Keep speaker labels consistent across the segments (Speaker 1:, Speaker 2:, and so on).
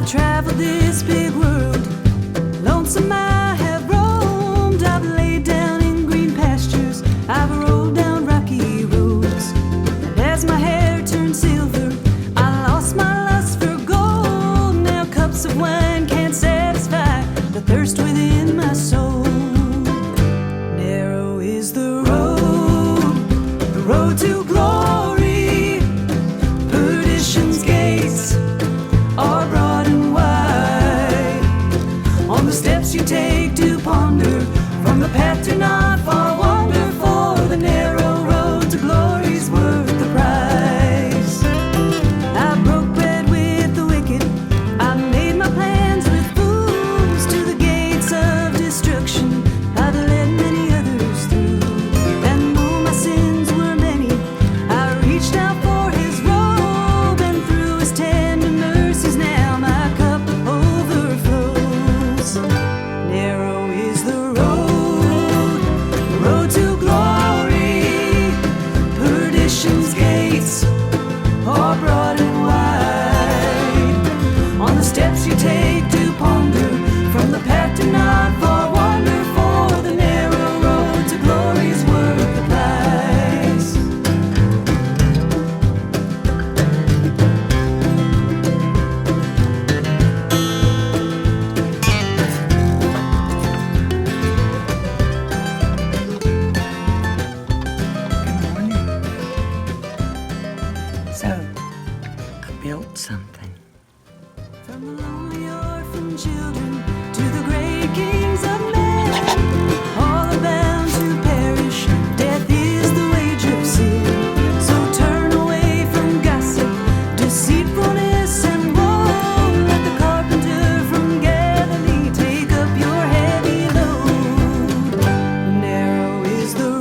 Speaker 1: I've traveled this big world, lonesome I have roamed. I've laid down in green pastures, I've rolled down rocky roads. And as my hair turned silver, I lost my lust for gold. Now cups of wine can't satisfy the thirst within my soul. Narrow is the road to glory. Perdition's gates are broad and wide. On the steps you take to ponder, from the path to not far wander, for the narrow road to glory's worth the price. I broke bread with the wicked, I made my plans with fools. To the gates of destruction I've led many others through. And though my sins were many, I reached out for his robe, and through his tender mercies now my cup overflows. Narrow is the road to glory. Perdition's gates are broad and wide. On the steps you take to ponder, from the path to not far wander, for the narrow road to glory's worth the price.
Speaker 2: Good morning. So, I built something.
Speaker 1: From the lonely orphan children to the great kings of men, all are bound to perish. Death is the wage of sin. So turn away from gossip, deceitfulness, and woe. Let the carpenter from Galilee take up your heavy load. Narrow is the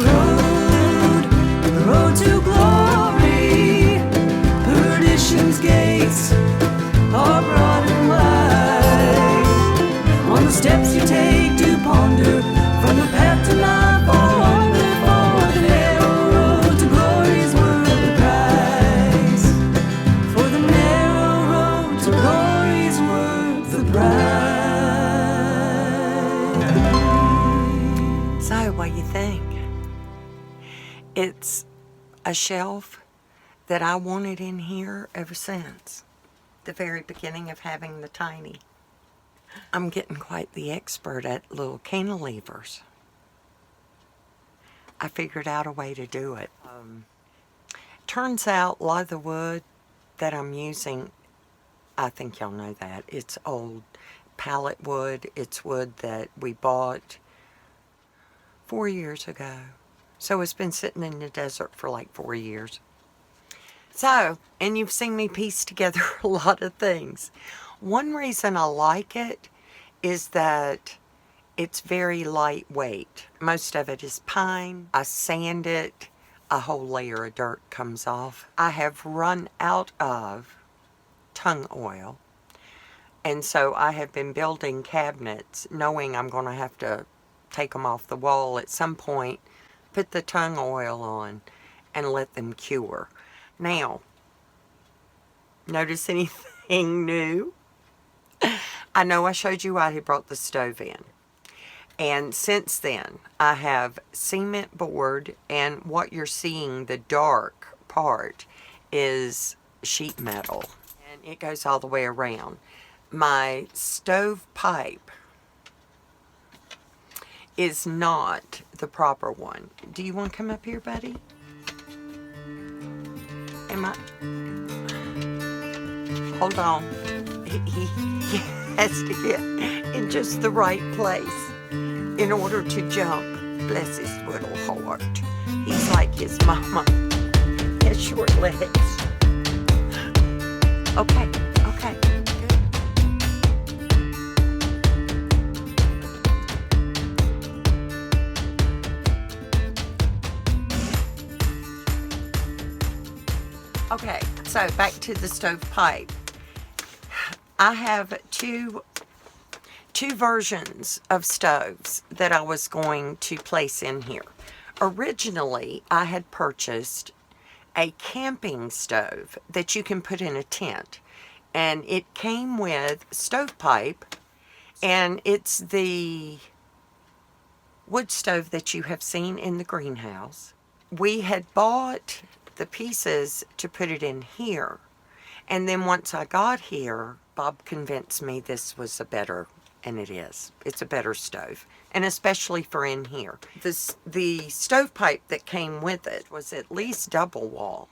Speaker 1: road to glory. Perdition's gates are broad and wide. On the steps you take to ponder, from the path to not far wander, for the narrow road to glory's worth the price. For the narrow road to glory's worth the price.
Speaker 2: So, what do you think? It's a shelf that I wanted in here ever since the very beginning of having the tiny. I'm getting quite the expert at little cantilevers. I figured out a way to do it. Turns out a lot of the wood that I'm using, I think y'all know that, it's old pallet wood. It's wood that we bought 4 years ago. So it's been sitting in the desert for like 4 years. So, and you've seen me piece together a lot of things. One reason I like it is that it's very lightweight. Most of it is pine. I sand it, a whole layer of dirt comes off. I have run out of tung oil, and so I have been building cabinets knowing I'm going to have to take them off the wall at some point, put the tung oil on, and let them cure. Now, notice anything new? I know I showed you I had brought the stove in. And since then, I have cement board, and what you're seeing, the dark part, is sheet metal. And it goes all the way around. My stove pipe is not the proper one. Do you want to come up here, buddy? Hold on. He has to get in just the right place in order to jump. Bless his little heart. He's like his mama. He has short legs. Okay. Okay, so back to the stovepipe. I have two versions of stoves that I was going to place in here. Originally, I had purchased a camping stove that you can put in a tent. And it came with stovepipe, and it's the wood stove that you have seen in the greenhouse. We had bought the pieces to put it in here, and then once I got here, Bob convinced me this was a better, and it is. It's a better stove, and especially for in here. The stovepipe that came with it was at least double wall.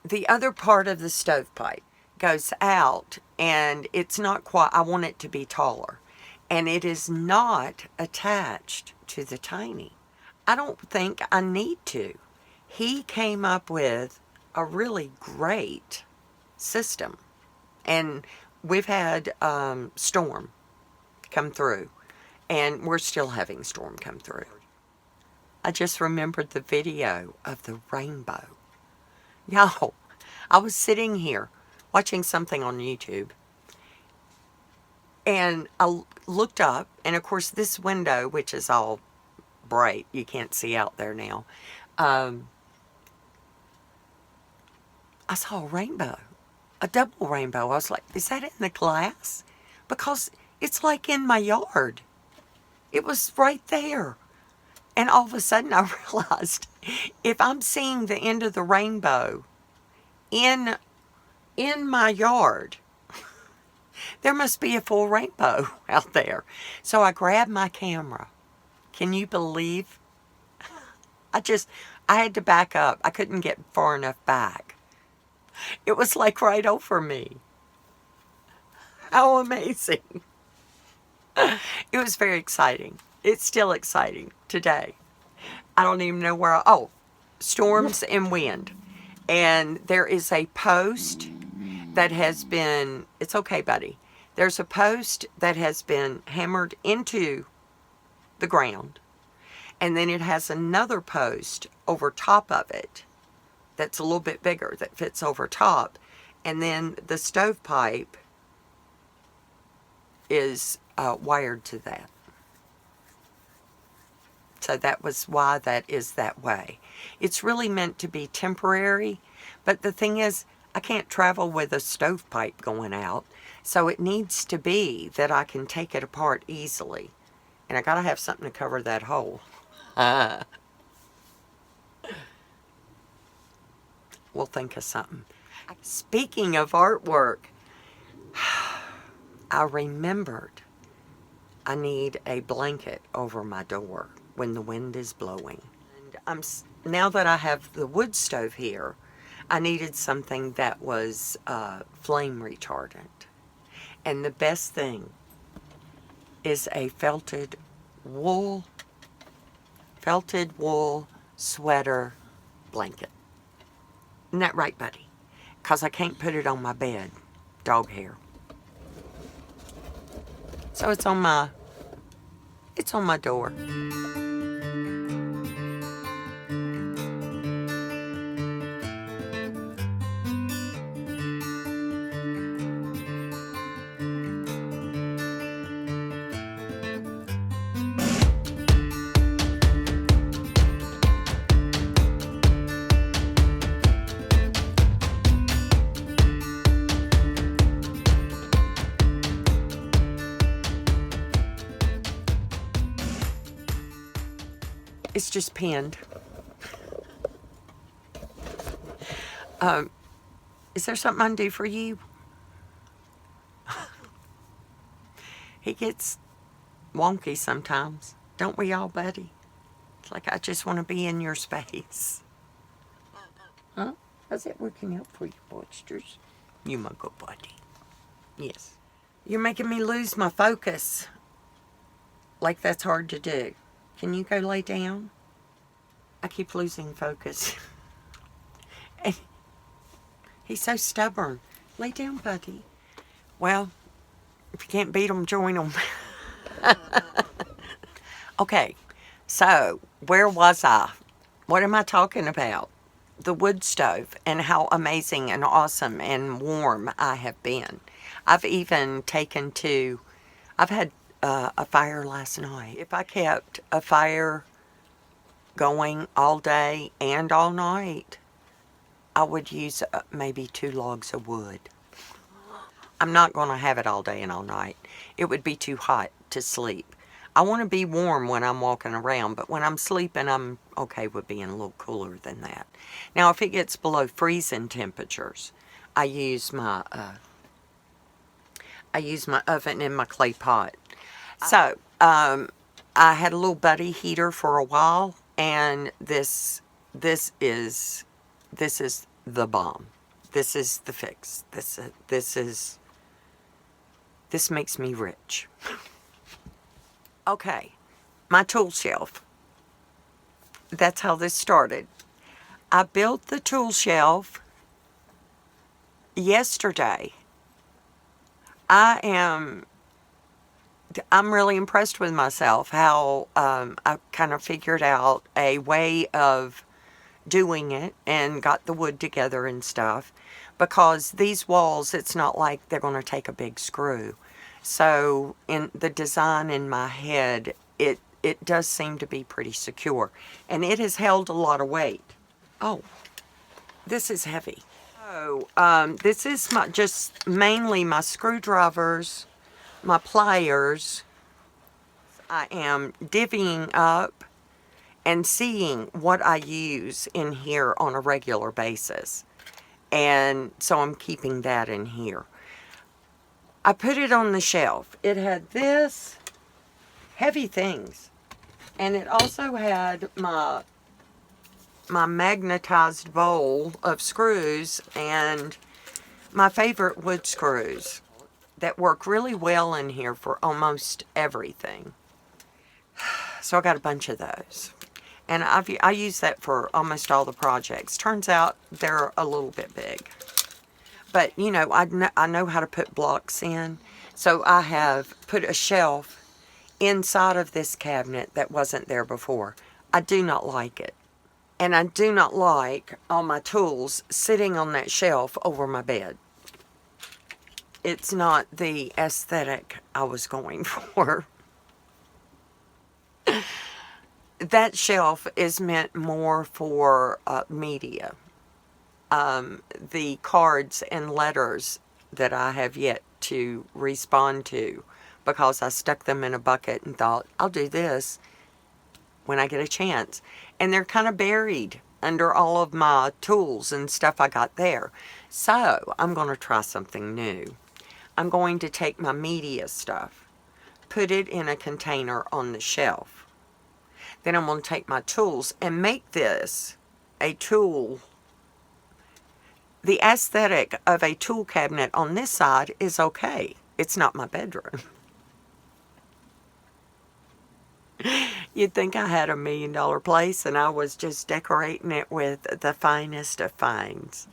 Speaker 2: The other part of the stovepipe goes out, and it's not quite, I want it to be taller, and it is not attached to the tiny. I don't think I need to. He came up with a really great system, and we've had storm come through, and we're still having storm come through. I just remembered the video of the rainbow. Y'all, I was sitting here watching something on YouTube, and I looked up, and of course this window, which is all bright, you can't see out there now, I saw a rainbow, a double rainbow. I was like, is that in the glass? Because it's like in my yard. It was right there. And all of a sudden I realized, if I'm seeing the end of the rainbow in my yard, there must be a full rainbow out there. So I grabbed my camera. Can you believe? I had to back up. I couldn't get far enough back. It was like right over me. How amazing. It was very exciting. It's still exciting today. I don't even know where storms and wind. And there is a post that has been, it's okay, buddy. There's a post that has been hammered into the ground. And then it has another post over top of it that's a little bit bigger that fits over top. And then the stovepipe is wired to that. So that was why that is that way. It's really meant to be temporary, but the thing is, I can't travel with a stovepipe going out, so it needs to be that I can take it apart easily. And I gotta have something to cover that hole. We'll think of something. Speaking of artwork, I remembered I need a blanket over my door when the wind is blowing. And now that I have the wood stove here, I needed something that was flame retardant. And the best thing is a felted wool sweater blanket. Isn't that right, buddy? Because I can't put it on my bed. Dog hair. So it's on my door. It's just pinned. Is there something I can do for you? He gets wonky sometimes. Don't we all, buddy? It's like I just want to be in your space. Huh? How's it working out for you, boysters? You my good buddy. Yes. You're making me lose my focus. Like that's hard to do. Can you go lay down? I keep losing focus. And he's so stubborn. Lay down, buddy. Well, if you can't beat them, join them. Okay, so where was I? What am I talking about? The wood stove and how amazing and awesome and warm I have been. I've even I've had a fire last night. If I kept a fire going all day and all night, I would use maybe 2 logs of wood. I'm not going to have it all day and all night. It would be too hot to sleep. I want to be warm when I'm walking around, but when I'm sleeping, I'm okay with being a little cooler than that. Now, if it gets below freezing temperatures, I use my oven in my clay pot. So, I had a little buddy heater for a while, and this is the bomb. This is the fix. This makes me rich. Okay, my tool shelf. That's how this started. I built the tool shelf yesterday. I'm really impressed with myself, how I kind of figured out a way of doing it and got the wood together and stuff, because these walls, it's not like they're going to take a big screw. So in the design in my head, it does seem to be pretty secure, and it has held a lot of weight. Oh, this is heavy. So this is just mainly my screwdrivers, my pliers. I am divvying up and seeing what I use in here on a regular basis. And so I'm keeping that in here. I put it on the shelf. It had this heavy things. And it also had my magnetized bowl of screws and my favorite wood screws that work really well in here for almost everything. So I got a bunch of those. And I use that for almost all the projects. Turns out they're a little bit big. But, you know, I know how to put blocks in. So I have put a shelf inside of this cabinet that wasn't there before. I do not like it. And I do not like all my tools sitting on that shelf over my bed. It's not the aesthetic I was going for. That shelf is meant more for media. The cards and letters that I have yet to respond to, because I stuck them in a bucket and thought, I'll do this when I get a chance. And they're kind of buried under all of my tools and stuff I got there. So I'm going to try something new. I'm going to take my media stuff, put it in a container on the shelf. Then I'm going to take my tools and make this a tool. The aesthetic of a tool cabinet on this side is okay. It's not my bedroom. You'd think I had $1 million place and I was just decorating it with the finest of finds.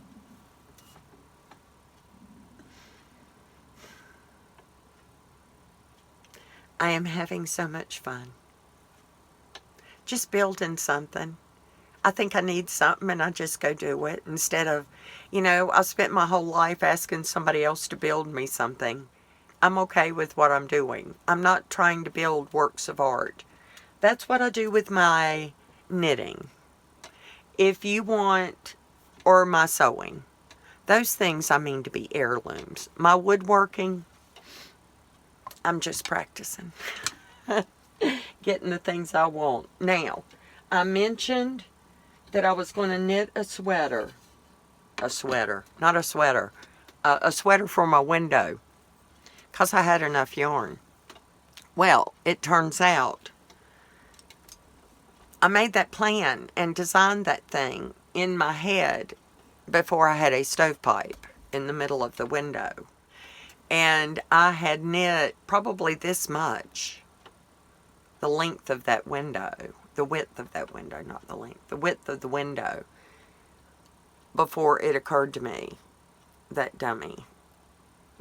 Speaker 2: I am having so much fun. Just building something. I think I need something and I just go do it, instead of, you know, I spent my whole life asking somebody else to build me something. I'm okay with what I'm doing. I'm not trying to build works of art. That's what I do with my knitting. If you want, or my sewing, those things I mean to be heirlooms. My woodworking, I'm just practicing. Getting the things I want. Now, I mentioned that I was going to knit a sweater. A sweater for my window, because I had enough yarn. Well, it turns out I made that plan and designed that thing in my head before I had a stovepipe in the middle of the window. And I had knit probably this much, the length of that window, the width of that window, not the length, the width of the window, before it occurred to me that, dummy,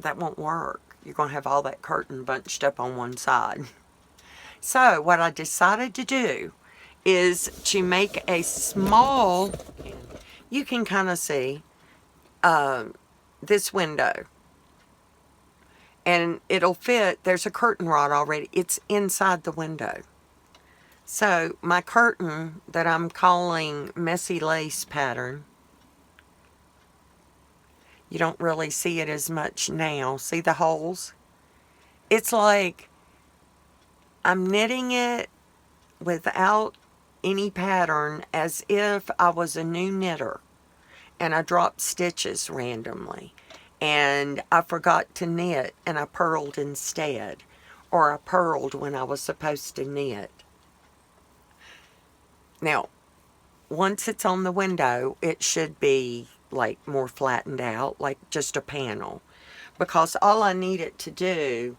Speaker 2: that won't work. You're going to have all that curtain bunched up on one side. So what I decided to do is to make a small, you can kind of see this window. And it'll fit, there's a curtain rod already. It's inside the window. So my curtain that I'm calling Messy Lace Pattern, You don't really see it as much now. See the holes? It's like I'm knitting it without any pattern, as if I was a new knitter and I dropped stitches randomly and I forgot to knit and I purled instead, or I purled when I was supposed to knit. Now, once it's on the window, it should be like more flattened out, like just a panel, because all I need it to do,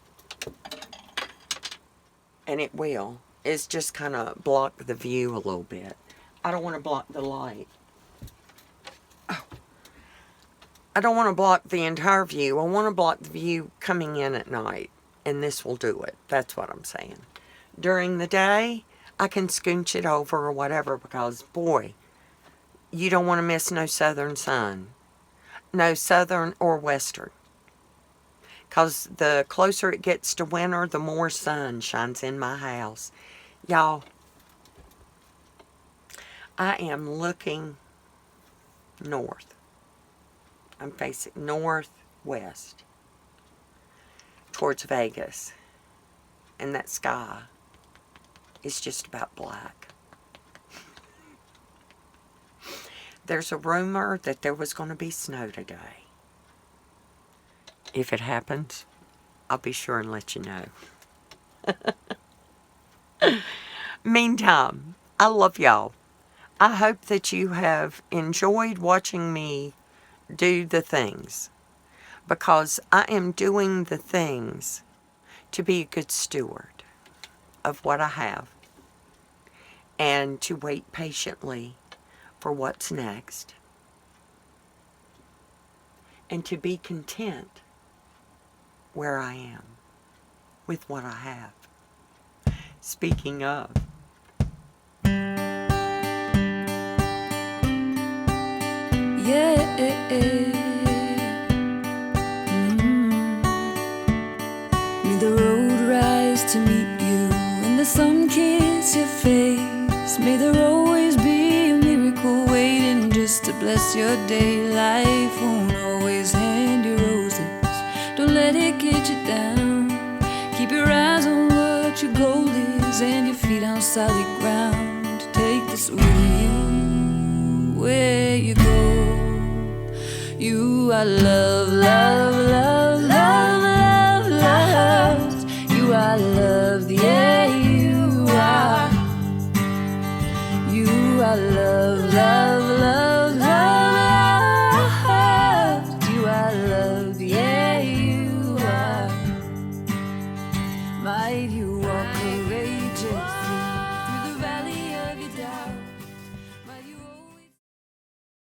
Speaker 2: and it will, is just kind of block the view a little bit. I don't want to block the light. I don't want to block the entire view. I want to block the view coming in at night, and this will do it. That's what I'm saying. During the day, I can scooch it over or whatever, because, boy, you don't want to miss no southern sun. No southern or western. Because the closer it gets to winter, the more sun shines in my house. Y'all, I am looking north. I'm facing northwest towards Vegas. And that sky is just about black. There's a rumor that there was going to be snow today. If it happens, I'll be sure and let you know. Meantime, I love y'all. I hope that you have enjoyed watching me do the things, because I am doing the things to be a good steward of what I have and to wait patiently for what's next and to be content where I am with what I have. Speaking of,
Speaker 1: Yeah. May the road rise to meet you and the sun kiss your face. May there always be a miracle waiting just to bless your day. Life won't always hand you roses. Don't let it get you down. Keep your eyes on what your goal is and your feet on solid ground. Take this with you where you go. You are love, love,